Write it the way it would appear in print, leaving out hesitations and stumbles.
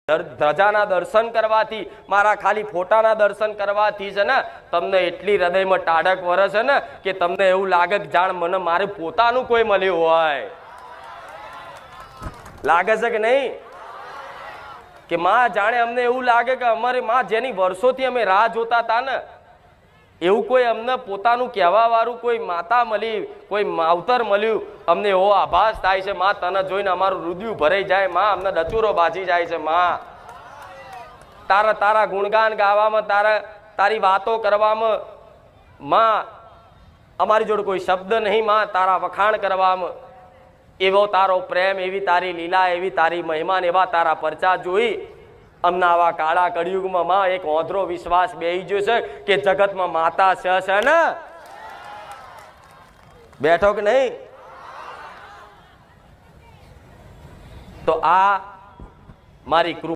ધજાના દર્શન કરવાથી, મારા ખાલી ફોટાના દર્શન કરવાથી છે ને તમને એટલી હૃદયમાં ટાઢક વરસ છે ને કે તમને એવું લાગે કે જાણ મને મારે પોતાનું કોઈ મળ્યું હોય. લાગે છે કે નહીં? કે માં જાણે અમને એવું લાગે કે અમારી માં જેની વર્ષોથી અમે રાહ જોતા હતા ને એવું કોઈ અમને પોતાનું કહેવા વાળું કોઈ માતા મળી, કોઈ માવતર મળ્યું, અમને એવો આભાસ થાય છે માં, તને જોઈને અમારું હૃદય ભરાઈ જાય માં, અમને ડચુરો બાજી જાય છે માં. તારા ગુણગાન ગાવામાં, તારી વાતો કરવામાં માં અમારી જોડે કોઈ શબ્દ નહીં માં, તારા વખાણ કરવામાં. એવો તારો પ્રેમ, એવી તારી લીલા, એવી તારી મહેમાન, એવા તારા પરચા જોઈ અમને આવા કાળા કળિયુગમાં માં એક ઓંધળો વિશ્વાસ બેહી ગયો છે કે જગતમાં માતા છે ને. બેઠો કે નહીં? તો આ મારી કૃપા